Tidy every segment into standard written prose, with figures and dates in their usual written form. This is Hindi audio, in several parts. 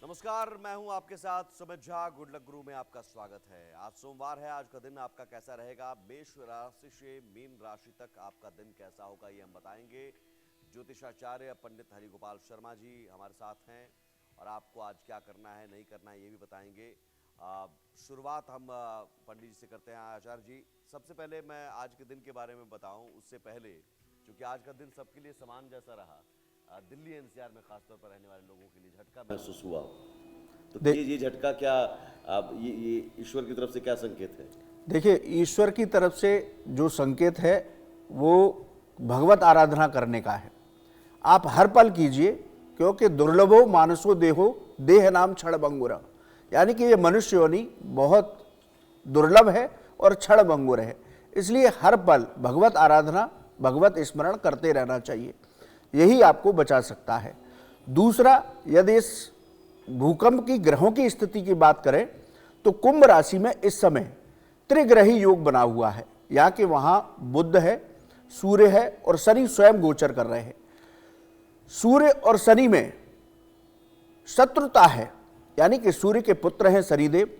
नमस्कार, मैं हूं आपके साथ सुमित झा। गुड लक गुरु में आपका स्वागत है। आज सोमवार है। आज का दिन आपका कैसा रहेगा? मेष राशि से मीन राशि तक आपका दिन कैसा होगा, ये हम बताएंगे। ज्योतिषाचार्य पंडित हरिगोपाल शर्मा जी हमारे साथ हैं और आपको आज क्या करना है, नहीं करना है, ये भी बताएंगे। शुरुआत हम पंडित जी से करते हैं। आचार्य जी, सबसे पहले मैं आज के दिन के बारे में बताऊं उससे पहले, क्योंकि आज का दिन सबके लिए समान जैसा रहा, दिल्ली एनसीआर में खासतौर पर रहने वाले लोगों के लिए झटका महसूस हुआ। तो ये झटका क्या ये ईश्वर की तरफ से क्या संकेत है? देखिए, ईश्वर की तरफ से जो संकेत है वो भगवत आराधना करने का है। आप हर पल कीजिए, क्योंकि दुर्लभो मानसो देहो देह नाम क्षण भंगुर, यानी कि ये मनुष्य योनि बहुत दुर्लभ है और क्षण भंगुर है। इसलिए हर पल भगवत आराधना, भगवत स्मरण करते रहना चाहिए। यही आपको बचा सकता है। दूसरा, यदि इस भूकंप की ग्रहों की स्थिति की बात करें तो कुंभ राशि में इस समय त्रिग्रही योग बना हुआ है। यहाँ के वहाँ बुध है, सूर्य है और शनि स्वयं गोचर कर रहे हैं। सूर्य और शनि में शत्रुता है, यानी कि सूर्य के पुत्र हैं शनिदेव।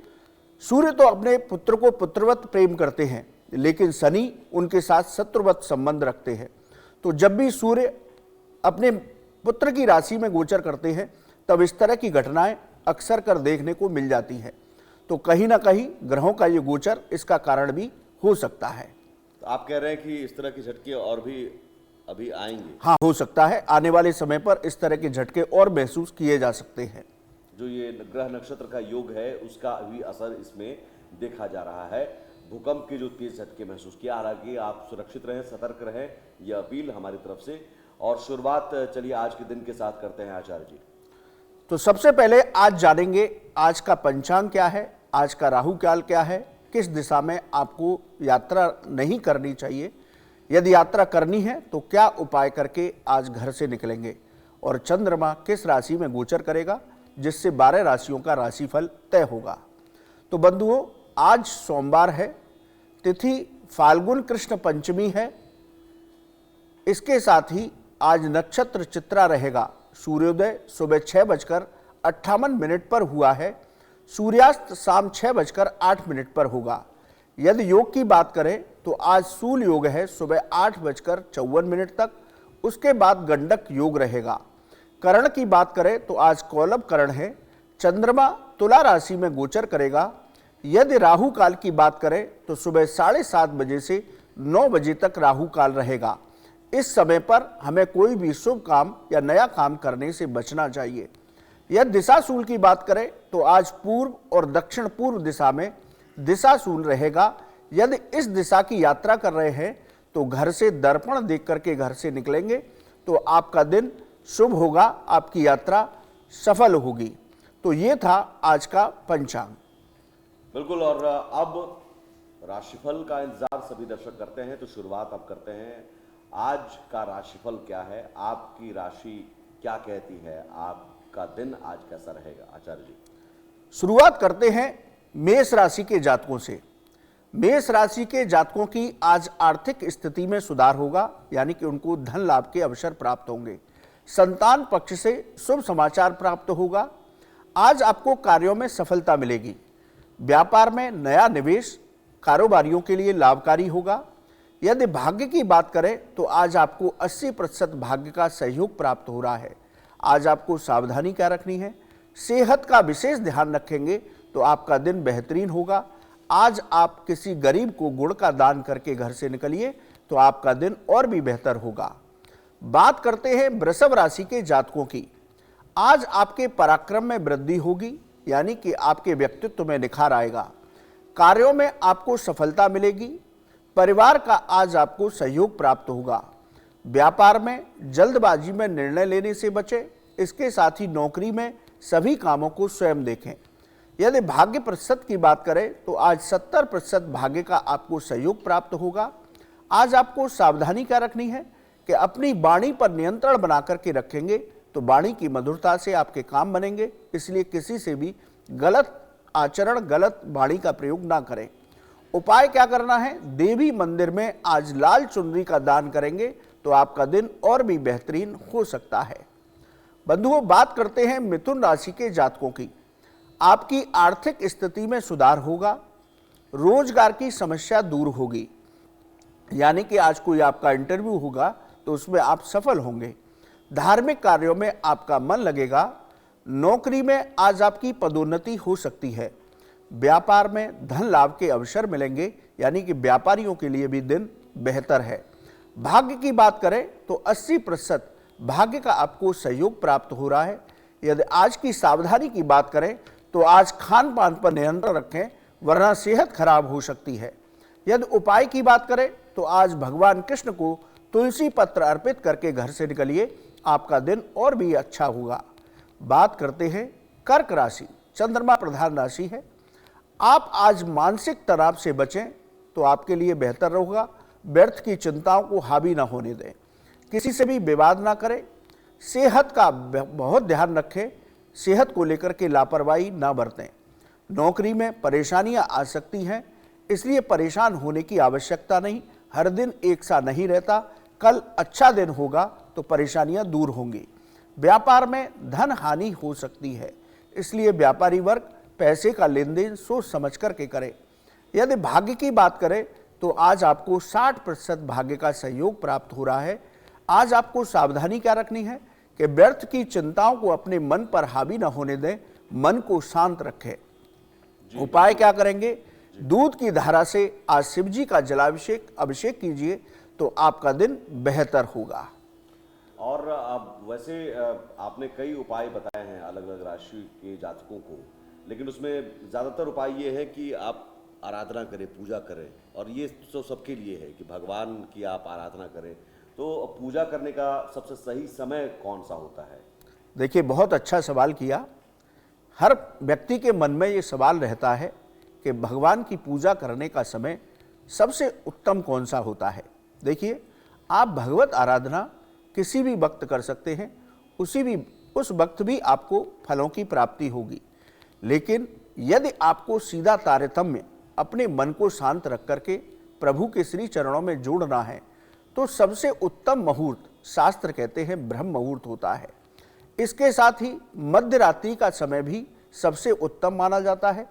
सूर्य तो अपने पुत्र को पुत्रवत प्रेम करते हैं, लेकिन शनि उनके साथ शत्रुवत संबंध रखते हैं। तो जब भी सूर्य अपने पुत्र की राशि में गोचर करते हैं तब इस तरह की घटनाएं अक्सर कर देखने को मिल जाती हैं। तो कहीं ना कहीं ग्रहों का ये गोचर इसका कारण भी हो सकता है। तो आप कह रहे हैं कि इस तरह के झटके और भी अभी आएंगे? हाँ, हो सकता है। आने वाले समय पर इस तरह के झटके और महसूस किए जा सकते हैं। जो ये ग्रह नक्षत्र का योग है उसका भी असर इसमें देखा जा रहा है। भूकंप के जो तेज झटके महसूस किया, हालांकि आप सुरक्षित रहें, सतर्क रहें, यह अपील हमारी तरफ से। और शुरुआत चलिए आज के दिन के साथ करते हैं आचार्य जी। तो सबसे पहले आज जानेंगे आज का पंचांग क्या है, आज का राहु काल क्या है, किस दिशा में आपको यात्रा नहीं करनी चाहिए, यदि यात्रा करनी है तो क्या उपाय करके आज घर से निकलेंगे, और चंद्रमा किस राशि में गोचर करेगा जिससे 12 राशियों का राशिफल तय होगा। तो बंधुओं, आज सोमवार है, तिथि फाल्गुन कृष्ण पंचमी है। इसके साथ ही आज नक्षत्र चित्रा रहेगा। सूर्योदय सुबह 6:58 पर हुआ है। सूर्यास्त शाम 6:08 पर होगा। यदि योग की बात करें तो आज सूल योग है सुबह 8:54 तक। उसके बाद गंडक योग रहेगा। करण की बात करें तो आज कौलभ करण है। चंद्रमा तुला राशि में गोचर करेगा। यदि राहु काल की बात करें तो सुबह 7:30 बजे से 9 बजे तक राहु काल रहेगा। इस समय पर हमें कोई भी शुभ काम या नया काम करने से बचना चाहिए। यदि दिशाशूल की बात करें तो आज पूर्व और दक्षिण पूर्व दिशा में दिशाशूल रहेगा। यदि इस दिशा की यात्रा कर रहे हैं तो घर से दर्पण देख करके घर से निकलेंगे तो आपका दिन शुभ होगा, आपकी यात्रा सफल होगी। तो ये था आज का पंचांग। बिल्कुल। और अब राशिफल का इंतजार सभी दर्शक करते हैं, तो शुरुआत अब करते हैं। आज का राशिफल क्या है, आपकी राशि क्या कहती है, आपका दिन आज कैसा रहेगा आचार्य जी? शुरुआत करते हैं मेष राशि के जातकों से। मेष राशि के जातकों की आज आर्थिक स्थिति में सुधार होगा, यानी कि उनको धन लाभ के अवसर प्राप्त होंगे। संतान पक्ष से शुभ समाचार प्राप्त होगा। आज आपको कार्यों में सफलता मिलेगी। व्यापार में नया निवेश कारोबारियों के लिए लाभकारी होगा। यदि भाग्य की बात करें तो आज आपको 80% भाग्य का सहयोग प्राप्त हो रहा है। आज आपको सावधानी क्या रखनी है, सेहत का विशेष ध्यान रखेंगे तो आपका दिन बेहतरीन होगा। आज आप किसी गरीब को गुड़ का दान करके घर से निकलिए तो आपका दिन और भी बेहतर होगा। बात करते हैं वृषभ राशि के जातकों की। आज आपके पराक्रम में वृद्धि होगी, यानी कि आपके व्यक्तित्व में निखार आएगा। कार्यों में आपको सफलता मिलेगी। परिवार का आज आपको सहयोग प्राप्त होगा। व्यापार में जल्दबाजी में निर्णय लेने से बचें। इसके साथ ही नौकरी में सभी कामों को स्वयं देखें। यदि भाग्य प्रतिशत की बात करें तो आज 70% भाग्य का आपको सहयोग प्राप्त होगा। आज आपको सावधानी क्या रखनी है कि अपनी वाणी पर नियंत्रण बना करके रखेंगे तो वाणी की मधुरता से आपके काम बनेंगे। इसलिए किसी से भी गलत आचरण, गलत वाणी का प्रयोग ना करें। उपाय क्या करना है, देवी मंदिर में आज लाल चुनरी का दान करेंगे तो आपका दिन और भी बेहतरीन हो सकता है। बंधुओं, बात करते हैं मिथुन राशि के जातकों की। आपकी आर्थिक स्थिति में सुधार होगा, रोजगार की समस्या दूर होगी, यानी कि आज कोई आपका इंटरव्यू होगा तो उसमें आप सफल होंगे। धार्मिक कार्यों में आपका मन लगेगा, नौकरी में आज आपकी पदोन्नति हो सकती है, व्यापार में धन लाभ के अवसर मिलेंगे, यानी कि व्यापारियों के लिए भी दिन बेहतर है। भाग्य की बात करें तो 80% भाग्य का आपको सहयोग प्राप्त हो रहा है। यदि आज की सावधानी की बात करें तो आज खान पान पर नियंत्रण रखें, वरना सेहत खराब हो सकती है। यदि उपाय की बात करें तो आज भगवान कृष्ण को तुलसी पत्र अर्पित करके घर से निकलिए, आपका दिन और भी अच्छा होगा। बात करते हैं कर्क राशि, चंद्रमा प्रधान राशि है। आप आज मानसिक तनाव से बचें तो आपके लिए बेहतर होगा। व्यर्थ की चिंताओं को हावी ना होने दें, किसी से भी विवाद ना करें, सेहत का बहुत ध्यान रखें, सेहत को लेकर के लापरवाही ना बरतें। नौकरी में परेशानियां आ सकती हैं, इसलिए परेशान होने की आवश्यकता नहीं। हर दिन एक सा नहीं रहता, कल अच्छा दिन होगा तो परेशानियां दूर होंगी। व्यापार में धन हानि हो सकती है, इसलिए व्यापारी वर्ग पैसे का लेन देन सोच समझ करके करें। यदि भाग्य की बात करें तो आज आपको 60% भाग्य का सहयोग प्राप्त हो रहा है। आज आपको सावधानी क्या रखनी है कि व्यर्थ की चिंताओं को अपने मन पर हावी न होने दें, मन को शांत रखें। उपाय क्या करेंगे? दूध की धारा से आज शिव जी का अभिषेक कीजिए तो आपका दिन बेहतर होगा। और अब वैसे आपने कई उपाय बताए हैं अलग अलग राशि के जातकों को, लेकिन उसमें ज़्यादातर उपाय ये है कि आप आराधना करें, पूजा करें, और ये तो सबके लिए है कि भगवान की आप आराधना करें। तो पूजा करने का सबसे सही समय कौन सा होता है? देखिए, बहुत अच्छा सवाल किया। हर व्यक्ति के मन में ये सवाल रहता है कि भगवान की पूजा करने का समय सबसे उत्तम कौन सा होता है। देखिए, आप भगवत आराधना किसी भी वक्त कर सकते हैं, उस वक्त भी आपको फलों की प्राप्ति होगी। लेकिन यदि आपको सीधा तारतम्य अपने मन को शांत रख करके प्रभु के श्री चरणों में जोड़ना है तो सबसे उत्तम मुहूर्त शास्त्र कहते हैं ब्रह्म मुहूर्त होता है। इसके साथ ही मध्य रात्रि का समय भी सबसे उत्तम माना जाता है,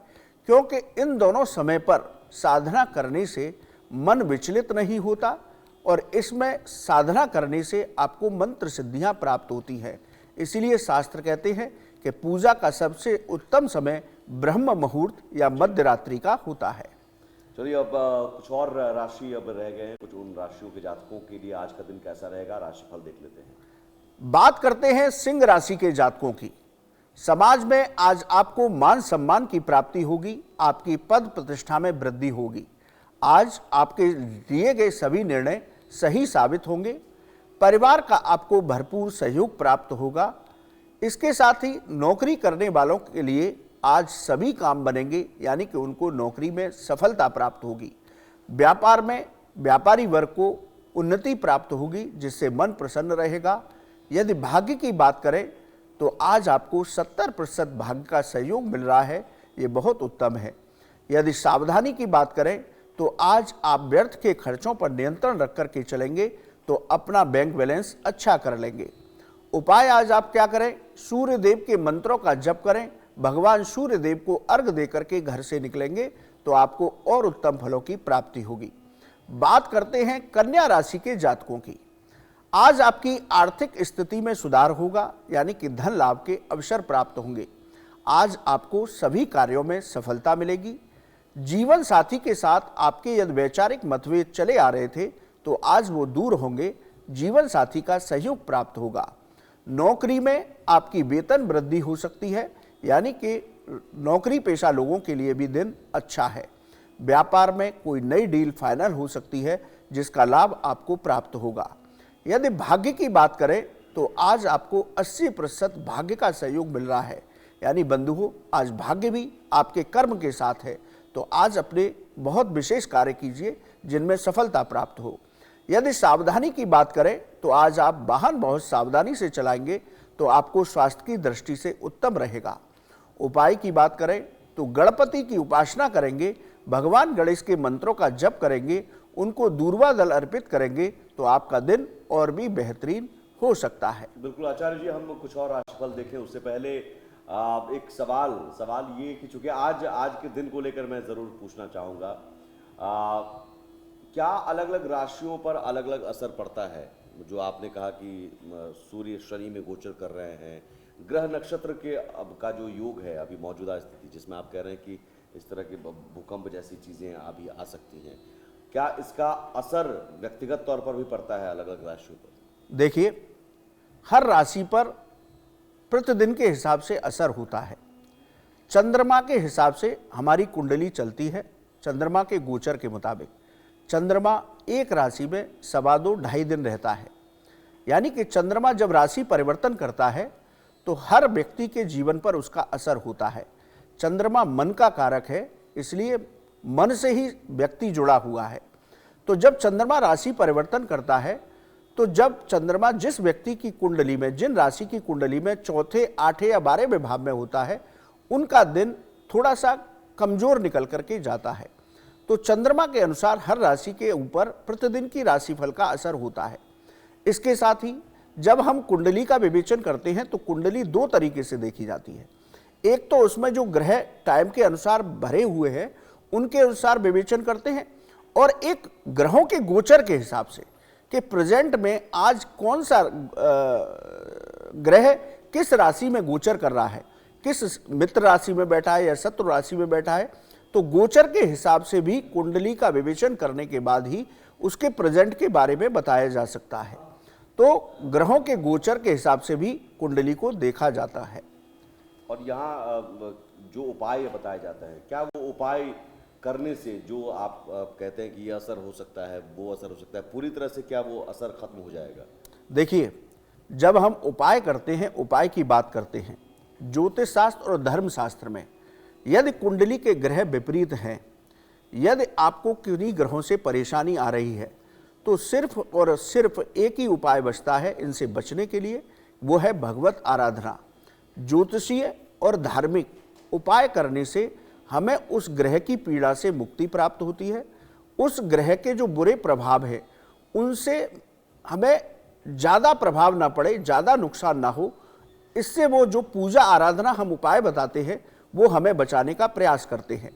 क्योंकि इन दोनों समय पर साधना करने से मन विचलित नहीं होता और इसमें साधना करने से आपको मंत्र सिद्धियां प्राप्त होती है। इसीलिए शास्त्र कहते हैं कि पूजा का सबसे उत्तम समय ब्रह्म मुहूर्त या मध्य रात्रि का होता है। चलिए, अब कुछ और राशि अब रह गए हैं, कुछ उन राशियों के जातकों के लिए आज का दिन कैसा रहेगा, राशिफल देख लेते हैं। बात करते हैं सिंह राशि के जातकों की। समाज में आज आपको मान सम्मान की प्राप्ति होगी, आपकी पद प्रतिष्ठा में वृद्धि होगी। आज आपके लिए गए सभी निर्णय सही साबित होंगे। परिवार का आपको भरपूर सहयोग प्राप्त होगा। इसके साथ ही नौकरी करने वालों के लिए आज सभी काम बनेंगे, यानी कि उनको नौकरी में सफलता प्राप्त होगी। व्यापार में व्यापारी वर्ग को उन्नति प्राप्त होगी, जिससे मन प्रसन्न रहेगा। यदि भाग्य की बात करें तो आज आपको 70% भाग्य का सहयोग मिल रहा है, ये बहुत उत्तम है। यदि सावधानी की बात करें तो आज आप व्यर्थ के खर्चों पर नियंत्रण रख करके चलेंगे तो अपना बैंक बैलेंस अच्छा कर लेंगे। उपाय आज आप क्या करें? सूर्य देव के मंत्रों का जप करें। भगवान सूर्य देव को अर्घ दे करके घर से निकलेंगे तो आपको और उत्तम फलों की प्राप्ति होगी। बात करते हैं कन्या राशि के जातकों की। आज आपकी आर्थिक स्थिति में सुधार होगा, यानी कि धन लाभ के अवसर प्राप्त होंगे। आज आपको सभी कार्यों में सफलता मिलेगी। जीवन साथी के साथ आपके यदि वैचारिक मतभेद चले आ रहे थे तो आज वो दूर होंगे। जीवन साथी का सहयोग प्राप्त होगा। नौकरी में आपकी वेतन वृद्धि हो सकती है, यानी कि नौकरी पेशा लोगों के लिए भी दिन अच्छा है। व्यापार में कोई नई डील फाइनल हो सकती है, जिसका लाभ आपको प्राप्त होगा। यदि भाग्य की बात करें तो आज आपको 80% भाग्य का सहयोग मिल रहा है, यानी बंधुओं, आज भाग्य भी आपके कर्म के साथ है। तो आज अपने बहुत विशेष कार्य कीजिए जिनमें सफलता प्राप्त हो। यदि सावधानी की बात करें तो आज आप वाहन बहुत सावधानी से चलाएंगे तो आपको स्वास्थ्य की दृष्टि से उत्तम रहेगा। उपाय की बात करें तो गणपति की उपासना करेंगे, भगवान गणेश के मंत्रों का जप करेंगे, उनको दूर्वा दल अर्पित करेंगे तो आपका दिन और भी बेहतरीन हो सकता है। बिल्कुल आचार्य जी, हम कुछ और राशिफल देखें उससे पहले एक सवाल ये कि चूंकि आज के दिन को लेकर मैं जरूर पूछना चाहूंगा, क्या अलग अलग राशियों पर अलग अलग असर पड़ता है? जो आपने कहा कि सूर्य शनि में गोचर कर रहे हैं, ग्रह नक्षत्र के अब का जो योग है अभी मौजूदा स्थिति, जिसमें आप कह रहे हैं कि इस तरह के भूकंप जैसी चीजें अभी आ सकती हैं, क्या इसका असर व्यक्तिगत तौर पर भी पड़ता है अलग अलग राशियों पर? देखिए, हर राशि पर प्रतिदिन के हिसाब से असर होता है। चंद्रमा के हिसाब से हमारी कुंडली चलती है। चंद्रमा के गोचर के मुताबिक चंद्रमा एक राशि में 2.5 दिन रहता है, यानी कि चंद्रमा जब राशि परिवर्तन करता है तो हर व्यक्ति के जीवन पर उसका असर होता है। चंद्रमा मन का कारक है, इसलिए मन से ही व्यक्ति जुड़ा हुआ है। तो जब चंद्रमा राशि परिवर्तन करता है, तो जब चंद्रमा जिस व्यक्ति की कुंडली में, जिन राशि की कुंडली में चौथे, 8वें या 12वें भाव में होता है, उनका दिन थोड़ा सा कमजोर निकल करके जाता है। तो चंद्रमा के अनुसार हर राशि के ऊपर प्रतिदिन की राशिफल का असर होता है। इसके साथ ही जब हम कुंडली का विवेचन करते हैं तो कुंडली 2 तरीके से देखी जाती है। एक तो उसमें जो ग्रह टाइम के अनुसार भरे हुए हैं उनके अनुसार विवेचन करते हैं, और एक ग्रहों के गोचर के हिसाब से कि प्रेजेंट में आज कौन सा ग्रह किस राशि में गोचर कर रहा है, किस मित्र राशि में बैठा है या शत्रु राशि में बैठा है। तो गोचर के हिसाब से भी कुंडली का विवेचन करने के बाद ही उसके प्रेजेंट के बारे में बताया जा सकता है। तो ग्रहों के गोचर के हिसाब से भी कुंडली को देखा जाता है। और यहाँ जो उपाय बताया जाता है, क्या वो उपाय करने से जो आप कहते हैं कि ये असर हो सकता है, वो असर हो सकता है, पूरी तरह से क्या वो असर खत्म हो जाएगा? देखिए, जब हम उपाय करते हैं, उपाय की बात करते हैं, ज्योतिष शास्त्र और धर्म शास्त्र में यदि कुंडली के ग्रह विपरीत हैं, यदि आपको किन्हीं ग्रहों से परेशानी आ रही है, तो सिर्फ और सिर्फ एक ही उपाय बचता है इनसे बचने के लिए, वो है भगवत आराधना। ज्योतिषीय और धार्मिक उपाय करने से हमें उस ग्रह की पीड़ा से मुक्ति प्राप्त होती है। उस ग्रह के जो बुरे प्रभाव है उनसे हमें ज़्यादा प्रभाव ना पड़े, ज़्यादा नुकसान ना हो, इससे वो जो पूजा आराधना हम उपाय बताते हैं वो हमें बचाने का प्रयास करते हैं।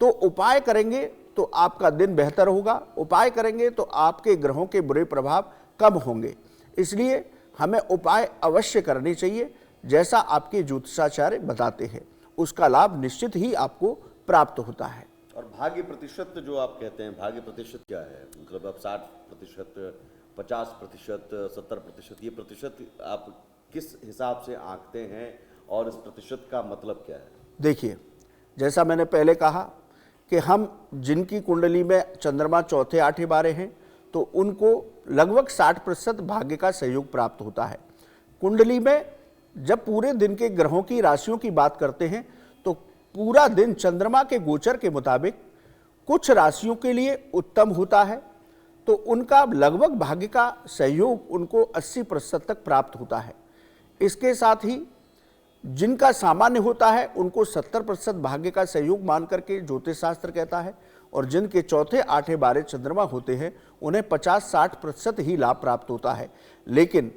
तो उपाय करेंगे तो आपका दिन बेहतर होगा, उपाय करेंगे तो आपके ग्रहों के बुरे प्रभाव कम होंगे। इसलिए हमें उपाय अवश्य करने चाहिए, जैसा आपके ज्योतिषाचार्य बताते हैं, उसका लाभ निश्चित ही आपको प्राप्त होता है। और भाग्य प्रतिशत जो आप कहते हैं, भाग्य प्रतिशत क्या है? मतलब अब 60%, 50%, 70%, ये प्रतिशत आप किस हिसाब से आंकते हैं और इस प्रतिशत का मतलब क्या है? देखिए, जैसा मैंने पहले कहा कि हम जिनकी कुंडली में चंद्रमा चौथे, 8वें, 12वें हैं, तो उनको लगभग 60% भाग्य का सहयोग प्राप्त होता है। कुंडली में जब पूरे दिन के ग्रहों की राशियों की बात करते हैं तो पूरा दिन चंद्रमा के गोचर के मुताबिक कुछ राशियों के लिए उत्तम होता है, तो उनका लगभग भाग्य का सहयोग उनको 80% तक प्राप्त होता है। इसके साथ ही जिनका सामान्य होता है उनको 70% भाग्य का सहयोग मान करके ज्योतिष शास्त्र कहता है, और जिनके चौथे, 8वें, 12वें चंद्रमा होते हैं उन्हें 50-60% ही लाभ प्राप्त होता है। लेकिन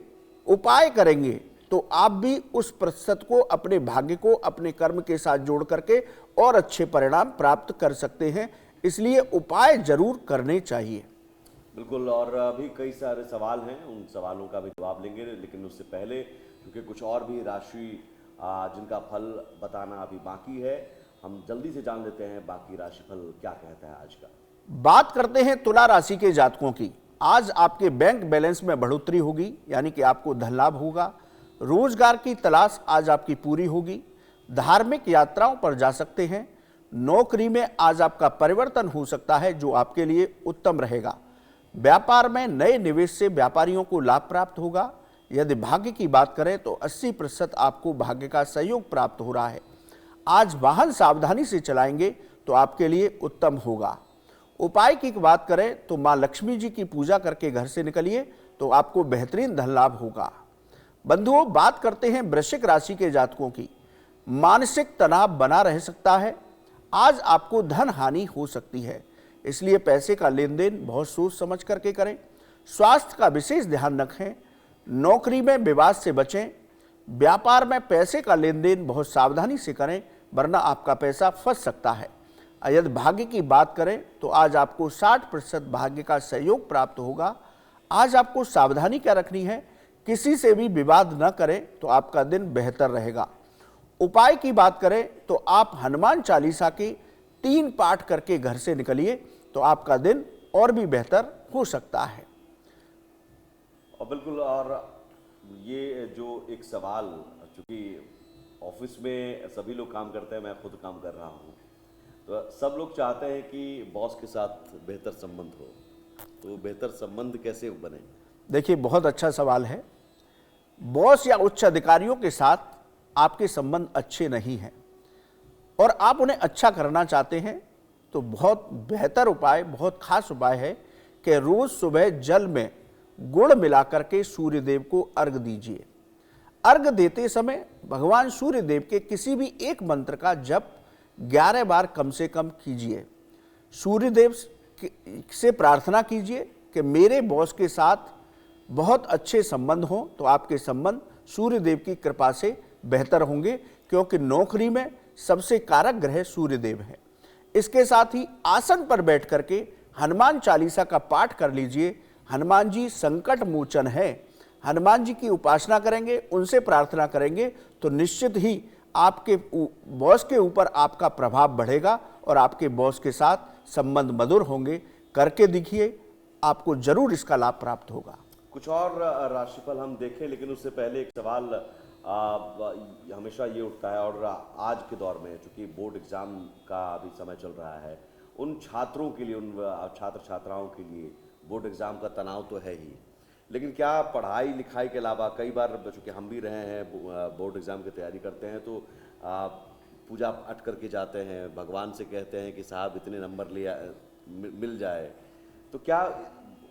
उपाय करेंगे तो आप भी उस प्रतिशत को, अपने भाग्य को अपने कर्म के साथ जोड़ करके और अच्छे परिणाम प्राप्त कर सकते हैं। इसलिए उपाय जरूर करने चाहिए। बिल्कुल, और अभी कई सारे सवाल हैं, उन सवालों का भी जवाब लेंगे, लेकिन उससे पहले क्योंकि कुछ और भी राशि जिनका फल बताना अभी बाकी है, हम जल्दी से जान लेते हैं बाकी राशिफल क्या कहता है आज का। बात करते हैं तुला राशि के जातकों की। आज आपके बैंक बैलेंस में बढ़ोतरी होगी, यानी कि आपको धन लाभ होगा। रोजगार की तलाश आज आपकी पूरी होगी। धार्मिक यात्राओं पर जा सकते हैं। नौकरी में आज आपका परिवर्तन हो सकता है जो आपके लिए उत्तम रहेगा। व्यापार में नए निवेश से व्यापारियों को लाभ प्राप्त होगा। यदि भाग्य की बात करें तो 80% आपको भाग्य का सहयोग प्राप्त हो रहा है। आज वाहन सावधानी से चलाएंगे तो आपके लिए उत्तम होगा। उपाय की बात करें तो मां लक्ष्मी जी की पूजा करके घर से निकलिए तो आपको बेहतरीन धन लाभ होगा। बंधुओं, बात करते हैं वृश्चिक राशि के जातकों की। मानसिक तनाव बना रह सकता है। आज आपको धन हानि हो सकती है, इसलिए पैसे का लेन देन बहुत सोच समझ करके करें। स्वास्थ्य का विशेष ध्यान रखें। नौकरी में विवाद से बचें। व्यापार में पैसे का लेन देन बहुत सावधानी से करें, वरना आपका पैसा फंस सकता है। यदि भाग्य की बात करें तो आज आपको 60% भाग्य का सहयोग प्राप्त होगा। आज आपको सावधानी क्या रखनी है, किसी से भी विवाद न करें तो आपका दिन बेहतर रहेगा। उपाय की बात करें तो आप हनुमान चालीसा के 3 पाठ करके घर से निकलिए तो आपका दिन और भी बेहतर हो सकता है। और बिल्कुल, और ये जो एक सवाल, चूंकि ऑफिस में सभी लोग काम करते हैं, मैं खुद काम कर रहा हूँ, तो सब लोग चाहते हैं कि बॉस के साथ बेहतर संबंध हो, तो बेहतर संबंध कैसे बने? देखिए, बहुत अच्छा सवाल है। बॉस या उच्च अधिकारियों के साथ आपके संबंध अच्छे नहीं हैं और आप उन्हें अच्छा करना चाहते हैं, तो बहुत बेहतर उपाय, बहुत खास उपाय है कि रोज सुबह जल में गुड़ मिलाकर के सूर्य देव को अर्घ दीजिए। अर्घ देते समय भगवान सूर्य देव के किसी भी एक मंत्र का जप 11 बार कम से कम कीजिए। सूर्य देव से प्रार्थना कीजिए कि मेरे बॉस के साथ बहुत अच्छे संबंध हों, तो आपके संबंध सूर्य देव की कृपा से बेहतर होंगे, क्योंकि नौकरी में सबसे कारक ग्रह सूर्य देव है। इसके साथ ही आसन पर बैठ करके हनुमान चालीसा का पाठ कर लीजिए। हनुमान जी संकट मोचन है, हनुमान जी की उपासना करेंगे, उनसे प्रार्थना करेंगे तो निश्चित ही आपके बॉस के ऊपर आपका प्रभाव बढ़ेगा और आपके बॉस के साथ संबंध मधुर होंगे। करके दिखिए, आपको जरूर इसका लाभ प्राप्त होगा। कुछ और राशिफल हम देखें, लेकिन उससे पहले एक सवाल हमेशा ये उठता है, और आज के दौर में चूंकि बोर्ड एग्जाम का अभी समय चल रहा है, उन छात्रों के लिए, उन छात्र छात्राओं के लिए बोर्ड एग्जाम का तनाव तो है ही, लेकिन क्या पढ़ाई लिखाई के अलावा, कई बार चूँकि हम भी रहे हैं बोर्ड एग्जाम की तैयारी करते हैं, तो पूजा पाठ करके जाते हैं, भगवान से कहते हैं कि साहब इतने नंबर लिया मिल जाए, तो क्या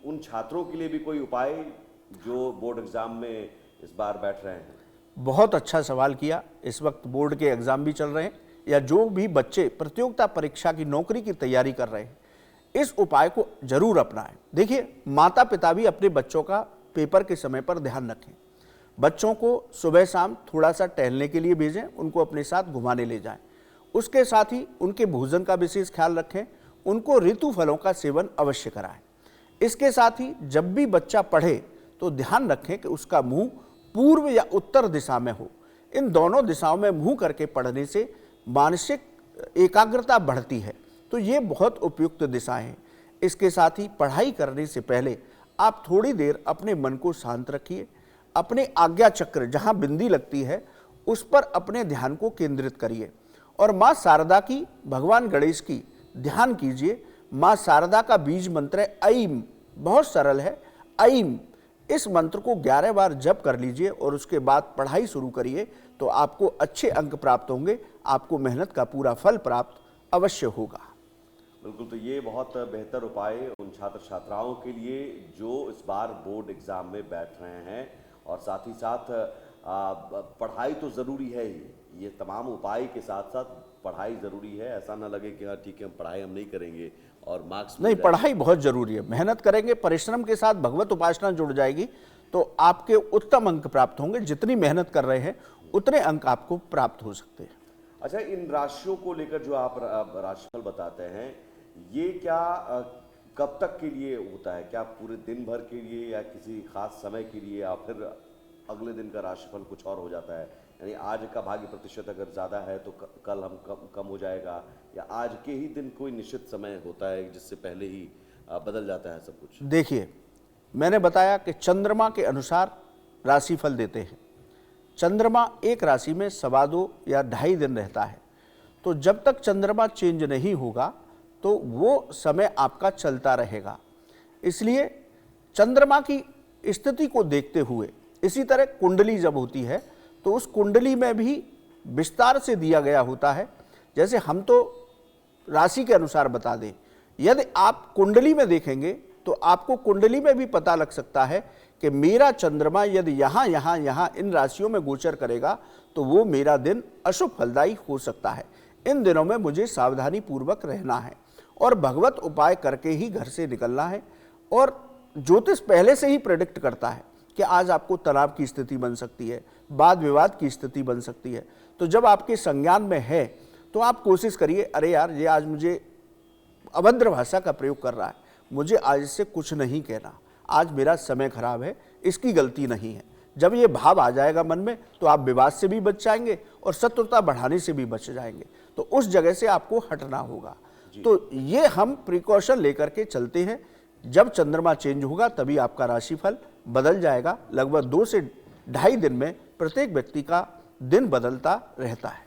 उन छात्रों के लिए भी कोई उपाय जो बोर्ड एग्जाम में इस बार बैठ रहे हैं? बहुत अच्छा सवाल किया। इस वक्त बोर्ड के एग्जाम भी चल रहे हैं, या जो भी बच्चे प्रतियोगिता परीक्षा की नौकरी की तैयारी कर रहे हैं, इस उपाय को जरूर अपनाएं। देखिए, माता पिता भी अपने बच्चों का पेपर के समय पर ध्यान रखें। बच्चों को सुबह शाम थोड़ा सा टहलने के लिए भेजें, उनको अपने साथ घुमाने ले जाएं। उसके साथ ही उनके भोजन का विशेष ख्याल रखें, उनको ऋतु फलों का सेवन अवश्य कराएं। इसके साथ ही जब भी बच्चा पढ़े तो ध्यान रखें कि उसका मुंह पूर्व या उत्तर दिशा में हो। इन दोनों दिशाओं में मुंह करके पढ़ने से मानसिक एकाग्रता बढ़ती है, तो ये बहुत उपयुक्त दिशाएं हैं। इसके साथ ही पढ़ाई करने से पहले आप थोड़ी देर अपने मन को शांत रखिए। अपने आज्ञा चक्र जहां बिंदी लगती है उस पर अपने ध्यान को केंद्रित करिए और माँ शारदा की, भगवान गणेश की ध्यान कीजिए। माँ शारदा का बीज मंत्र है ऐम, बहुत सरल है, ऐम। इस मंत्र को 11 बार जप कर लीजिए और उसके बाद पढ़ाई शुरू करिए, तो आपको अच्छे अंक प्राप्त होंगे, आपको मेहनत का पूरा फल प्राप्त अवश्य होगा। बिल्कुल, तो ये बहुत बेहतर उपाय उन छात्र छात्राओं के लिए जो इस बार बोर्ड एग्जाम में बैठ रहे हैं, और साथ ही साथ पढ़ाई तो ज़रूरी है ही, ये तमाम उपाय के साथ साथ पढ़ाई ज़रूरी है। ऐसा ना लगे कि हाँ ठीक है, पढ़ाई हम नहीं करेंगे और मार्क्स नहीं, पढ़ाई बहुत जरूरी है। मेहनत करेंगे, परिश्रम के साथ भगवत उपासना जुड़ जाएगी तो आपके उत्तम अंक प्राप्त होंगे। जितनी मेहनत कर रहे हैं उतने अंक आपको प्राप्त हो सकते हैं। अच्छा, इन राशियों को लेकर जो आप राशिफल बताते हैं, ये क्या कब तक के लिए होता है? क्या पूरे दिन भर के लिए या किसी खास समय के लिए, या फिर अगले दिन का राशिफल कुछ और हो जाता है? यानी आज का भाग्य प्रतिशत अगर ज़्यादा है तो कल हम कम हो जाएगा, या आज के ही दिन कोई निश्चित समय होता है जिससे पहले ही बदल जाता है सब कुछ? देखिए, मैंने बताया कि चंद्रमा के अनुसार राशिफल देते हैं। चंद्रमा एक राशि में 2.25 या 2.5 दिन रहता है, तो जब तक चंद्रमा चेंज नहीं होगा तो वो समय आपका चलता रहेगा। इसलिए चंद्रमा की स्थिति को देखते हुए, इसी तरह कुंडली जब होती है तो उस कुंडली में भी विस्तार से दिया गया होता है। जैसे हम तो राशि के अनुसार बता दें, यदि आप कुंडली में देखेंगे तो आपको कुंडली में भी पता लग सकता है कि मेरा चंद्रमा यदि यहाँ यहाँ यहाँ इन राशियों में गोचर करेगा तो वो मेरा दिन अशुभ फलदायी हो सकता है। इन दिनों में मुझे सावधानी पूर्वक रहना है और भगवत उपाय करके ही घर से निकलना है। और ज्योतिष पहले से ही प्रेडिक्ट करता है कि आज आपको तनाव की स्थिति बन सकती है, वाद विवाद की स्थिति बन सकती है। तो जब आपके संज्ञान में है तो आप कोशिश करिए, अरे यार ये आज मुझे अभद्र भाषा का प्रयोग कर रहा है, मुझे आज इससे कुछ नहीं कहना, आज मेरा समय खराब है, इसकी गलती नहीं है। जब ये भाव आ जाएगा मन में तो आप विवाद से भी बच जाएंगे और शत्रुता बढ़ाने से भी बच जाएंगे। तो उस जगह से आपको हटना होगा। तो ये हम प्रिकॉशन लेकर के चलते हैं। जब चंद्रमा चेंज होगा तभी आपका राशिफल बदल जाएगा। लगभग 2 से 2.5 दिन में प्रत्येक व्यक्ति का दिन बदलता रहता है।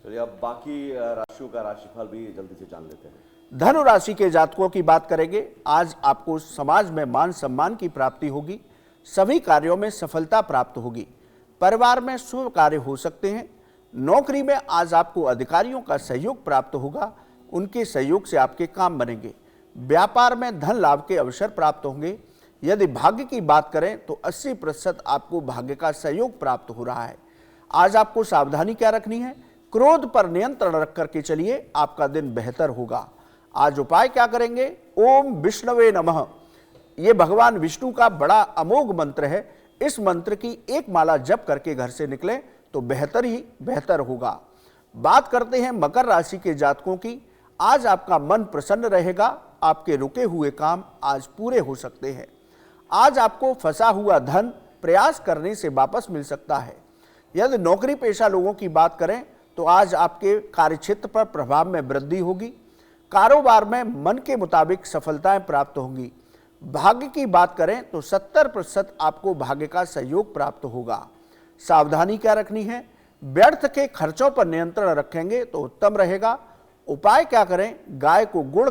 चलिए अब बाकी राशियों का राशिफल भी जल्दी से जान लेते हैं। धनु राशि के जातकों की बात करेंगे। आज आपको समाज में मान सम्मान की प्राप्ति होगी, सभी कार्यों में सफलता प्राप्त होगी, परिवार में शुभ कार्य हो सकते हैं। नौकरी में आज आपको अधिकारियों का सहयोग प्राप्त होगा, उनके सहयोग से आपके काम बनेंगे। व्यापार में धन लाभ के अवसर प्राप्त होंगे। यदि भाग्य की बात करें तो 80% आपको भाग्य का सहयोग प्राप्त हो रहा है। आज आपको सावधानी क्या रखनी है, क्रोध पर नियंत्रण रख करके चलिए, आपका दिन बेहतर होगा। आज उपाय क्या करेंगे, ओम विष्णवे नमः, ये भगवान विष्णु का बड़ा अमोघ मंत्र है। इस मंत्र की एक माला जप करके घर से निकले तो बेहतर ही बेहतर होगा। बात करते हैं मकर राशि के जातकों की। आज आपका मन प्रसन्न रहेगा, आपके रुके हुए काम आज पूरे हो सकते हैं। आज आपको फंसा हुआ धन प्रयास करने से वापस मिल सकता है। यदि नौकरी पेशा लोगों की बात करें तो आज आपके कार्यक्षेत्र पर प्रभाव में वृद्धि होगी। कारोबार में मन के मुताबिक सफलताएं प्राप्त होंगी। भाग्य की बात करें तो 70% आपको भाग्य का सहयोग प्राप्त होगा। सावधानी क्या रखनी है, व्यर्थ के खर्चों पर नियंत्रण रखेंगे तो उत्तम रहेगा। उपाय क्या करें, गाय को गुड़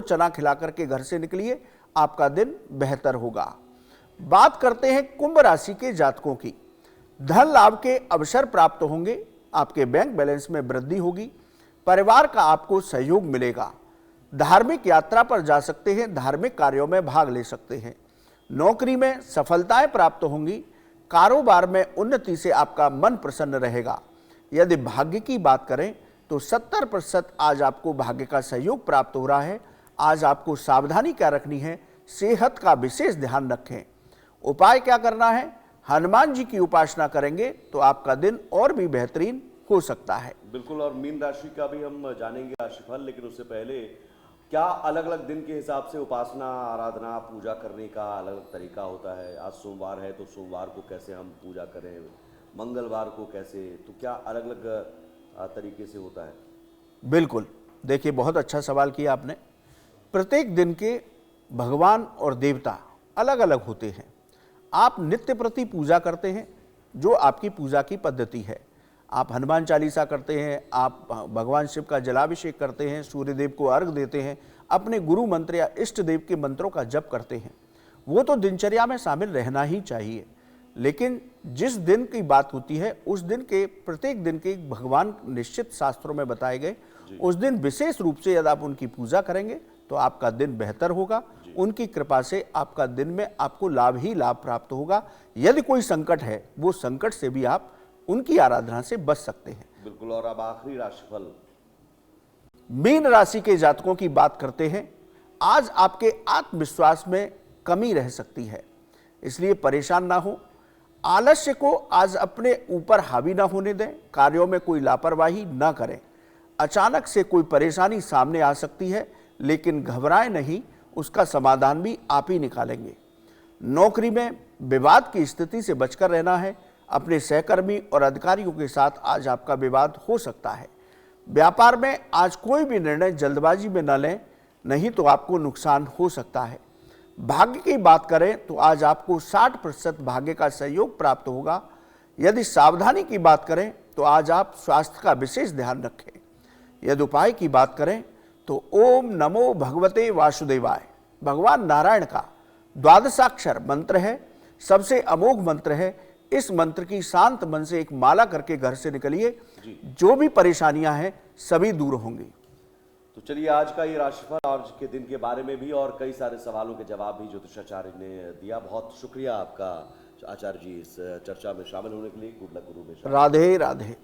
चना खिला करके घर से निकलिए, आपका दिन बेहतर होगा। बात करते हैं कुंभ राशि के जातकों की। धन लाभ के अवसर प्राप्त होंगे, आपके बैंक बैलेंस में वृद्धि होगी, परिवार का आपको सहयोग मिलेगा। धार्मिक यात्रा पर जा सकते हैं, धार्मिक कार्यों में भाग ले सकते हैं। नौकरी में सफलताएं प्राप्त होंगी, कारोबार में उन्नति से आपका मन प्रसन्न रहेगा। यदि भाग्य की बात करें तो 70% आज आपको भाग्य का सहयोग प्राप्त हो रहा है। आज आपको सावधानी क्या रखनी है, सेहत का विशेष ध्यान रखें। उपाय क्या करना है, हनुमान जी की उपासना करेंगे तो आपका दिन और भी बेहतरीन हो सकता है। बिल्कुल, और मीन राशि का भी हम जानेंगे राशिफल, लेकिन उससे पहले क्या अलग अलग दिन के हिसाब से उपासना, आराधना, पूजा करने का अलग अलग तरीका होता है? आज सोमवार है तो सोमवार को कैसे हम पूजा करें, मंगलवार को कैसे, तो क्या अलग अलग तरीके से होता है? बिल्कुल, देखिए बहुत अच्छा सवाल किया आपने। प्रत्येक दिन के भगवान और देवता अलग अलग होते हैं। आप नित्य प्रति पूजा करते हैं, जो आपकी पूजा की पद्धति है। आप हनुमान चालीसा करते हैं, आप भगवान शिव का जलाभिषेक करते हैं, सूर्यदेव को अर्घ देते हैं, अपने गुरु मंत्र या इष्ट देव के मंत्रों का जप करते हैं। वो तो दिनचर्या में शामिल रहना ही चाहिए। लेकिन जिस दिन की बात होती है उस दिन के, प्रत्येक दिन के भगवान निश्चित शास्त्रों में बताए गए, उस दिन विशेष रूप से यदि आप उनकी पूजा करेंगे तो आपका दिन बेहतर होगा। उनकी कृपा से आपका दिन में आपको लाभ ही लाभ प्राप्त होगा। यदि कोई संकट है, वो संकट से भी आप उनकी आराधना से बच सकते हैं। बिल्कुल, और अब आखिरी राशिफल मीन राशि के जातकों की बात करते हैं। आज आपके आत्मविश्वास में कमी रह सकती है, इसलिए परेशान ना हो। आलस्य को आज अपने ऊपर हावी ना होने दें, कार्यों में कोई लापरवाही ना करें। अचानक से कोई परेशानी सामने आ सकती है, लेकिन घबराएं नहीं, उसका समाधान भी आप ही निकालेंगे। नौकरी में विवाद की स्थिति से बचकर रहना है। अपने सहकर्मी और अधिकारियों के साथ आज आपका विवाद हो सकता है। व्यापार में आज कोई भी निर्णय जल्दबाजी में न लें, नहीं तो आपको नुकसान हो सकता है। भाग्य की बात करें तो आज आपको 60% भाग्य का सहयोग प्राप्त होगा। यदि सावधानी की बात करें तो आज आप स्वास्थ्य का विशेष ध्यान रखें। यदि उपाय की बात करें तो ओम नमो भगवते वासुदेवाय, भगवान नारायण का द्वादशाक्षर मंत्र है, सबसे अमोघ मंत्र है। इस मंत्र की शांत मन से एक माला करके घर से निकलिए, जो भी परेशानियां हैं सभी दूर होंगी। तो चलिए, आज का ये राशिफल, आज के दिन के बारे में भी और कई सारे सवालों के जवाब भी ज्योतिषाचार्य ने दिया। बहुत शुक्रिया आपका आचार्य जी इस चर्चा में शामिल होने के लिए। गुड लक गुरु में। राधे राधे।